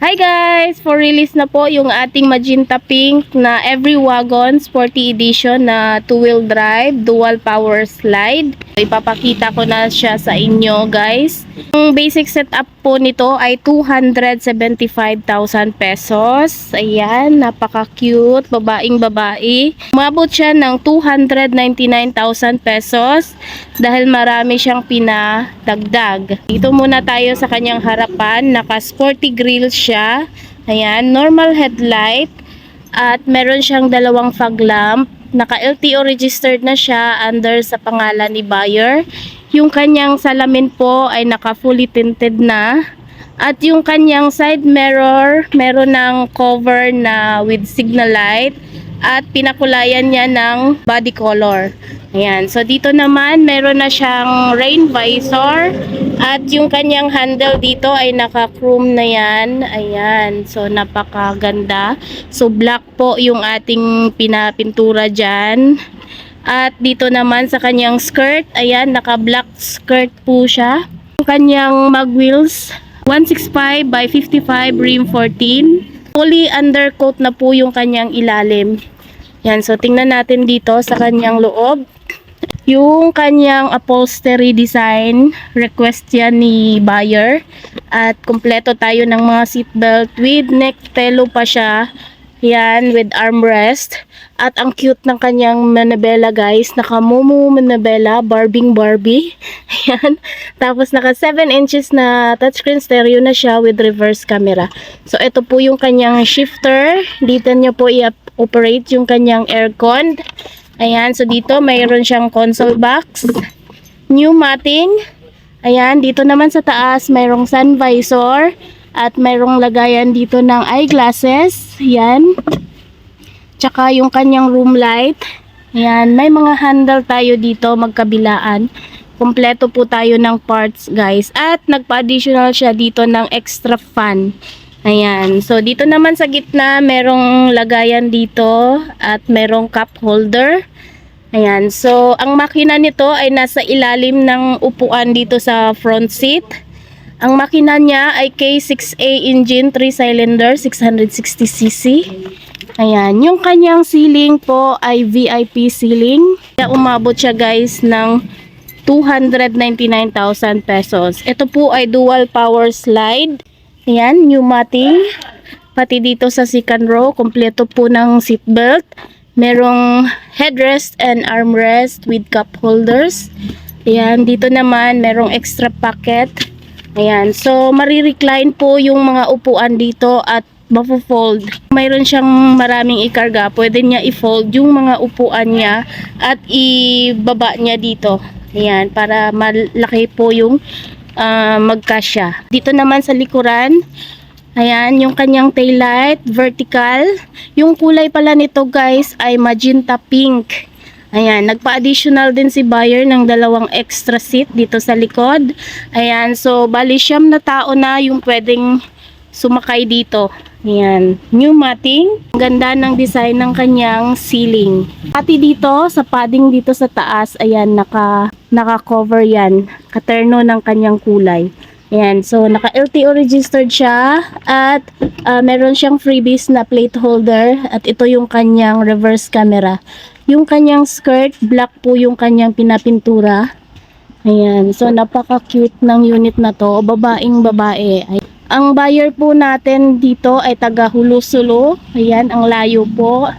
Hi guys! For release na po yung ating magenta pink na Every Wagon Sporty Edition na 2-wheel drive, dual power slide. Ipapakita ko na siya sa inyo guys. Ang basic setup po nito ay 275,000 pesos. Ayan, napaka-cute, babaeng babae. Umabot siya ng 299,000 pesos dahil marami siyang pinadagdag. Dito muna tayo sa kanyang harapan, naka-sporty grill siya. Ayan, normal headlight at meron siyang dalawang fog lamp. Naka-LTO registered na siya under sa pangalan ni buyer. Yung kanyang salamin po ay naka-fully tinted na. At yung kanyang side mirror, meron ng cover na with signal light. At pinakulayan niya ng body color. Ayan. So, dito naman, meron na siyang rain visor. At yung kanyang handle dito ay naka-chrome na yan. Ayan. So, napakaganda. So, black po yung ating pinapintura dyan. At dito naman sa kanyang skirt, ayan, naka-black skirt po siya. Yung kanyang mag wheels, 165 by 55 rim 14. Fully undercoat na po yung kanyang ilalim. Yan, so tingnan natin dito sa kanyang loob. Yung kanyang upholstery design, request yan ni buyer. At kumpleto tayo ng mga seatbelt with neck telo pa siya. Yan, with armrest. At ang cute ng kanyang manabela guys. Naka-Momo manabela, Barbing Barbie. Yan. Tapos naka 7 inches na touchscreen stereo na siya with reverse camera. So ito po yung kanyang shifter. Dito niya po i-operate yung kanyang aircon. Ayan, so dito mayroon siyang console box. New matting. Ayan, dito naman sa taas mayroong sun visor. At mayroong lagayan dito ng eyeglasses. Ayan. Tsaka yung kanyang room light. Ayan. May mga handle tayo dito magkabilaan. Kompleto po tayo ng parts guys. At nagpa-additional siya dito ng extra fan. Ayan. So dito naman sa gitna merong lagayan dito. At merong cup holder. Ayan. So ang makina nito ay nasa ilalim ng upuan dito sa front seat. Ang makina niya ay K6A engine, 3-cylinder, 660cc. Ayan, yung kanyang ceiling po ay VIP ceiling. Kaya umabot siya guys ng 299,000 pesos. Ito po ay dual power slide. Ayan, pneumatic. Pati dito sa second row, kompleto po ng seatbelt. Merong headrest and armrest with cup holders. Ayan, dito naman merong extra pocket. Ayan, so marirecline po yung mga upuan dito at mafo-fold. Mayroon siyang maraming ikarga. Pwede niya i-fold yung mga upuan niya at ibaba niya dito. Ayan, para malaki po yung magkasya. Dito naman sa likuran, ayan, yung kanyang taillight, vertical. Yung kulay pala nito guys ay magenta pink. Ayan, nagpa-additional din si buyer ng dalawang extra seat dito sa likod. Ayan, so bali 9 na tao na yung pwedeng sumakay dito. Ayan, new matting. Ganda ng design ng kanyang ceiling. Pati dito, sa padding dito sa taas, ayan, naka-cover yan. Katerno ng kanyang kulay. Ayan, so naka-LTO registered siya at meron siyang freebies na plate holder at ito yung kanyang reverse camera. Yung kanyang skirt, black po yung kanyang pinapintura. Ayan, so napaka-cute ng unit na to, babaeng babae. Ang buyer po natin dito ay taga Hulusulo. Ayan, ang layo po.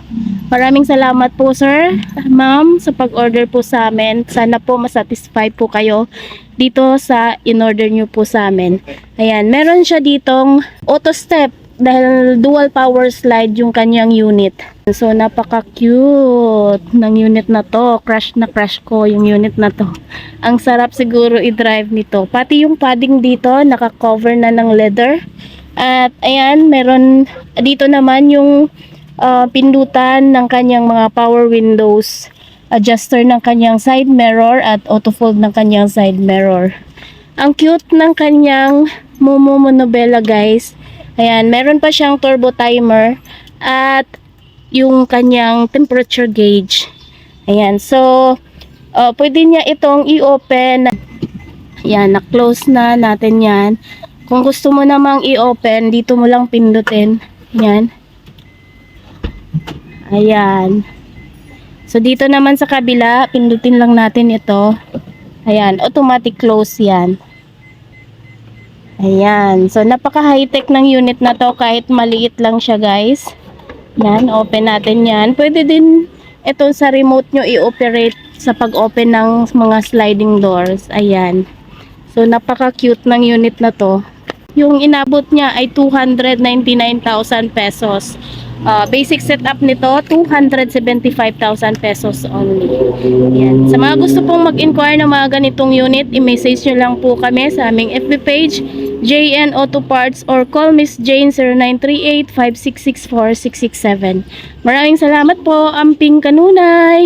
Maraming salamat po sir, ma'am, sa pag-order po sa amin. Sana po masatisfy po kayo dito sa in-order nyo po sa amin. Ayan, meron siya ditong auto step dahil dual power slide yung kanyang unit. So napaka-cute ng unit na to. Crush na crush ko yung unit na to. Ang sarap siguro i-drive nito. Pati yung padding dito naka-cover na ng leather. At ayan, meron dito naman yung pindutan ng kanyang mga power windows, adjuster ng kanyang side mirror at auto fold ng kanyang side mirror. Ang cute ng kanyang Momo Manobela guys. Ayan, meron pa siyang turbo timer at yung kanyang temperature gauge. Ayan, so pwede niya itong i-open. Ayan, na-close na natin yan. Kung gusto mo namang i-open, dito mo lang pindutin. Yan. Ayan. So, dito naman sa kabila, pindutin lang natin ito. Ayan, automatic close yan. Ayan. So, napaka high-tech ng unit na to kahit maliit lang siya, guys. Yan, open natin yan. Pwede din ito sa remote nyo i-operate sa pag-open ng mga sliding doors. Ayan. So, napaka-cute ng unit na to. Yung inabot niya ay 299,000 pesos. Basic setup nito, 275,000 pesos only. Yan. Sa mga gusto pong mag-inquire ng mga ganitong unit, i-message nyo lang po kami sa aming FB page, JN Auto Parts, or call Miss Jane 0938-5664-667. Maraming salamat po, Amping Kanunay!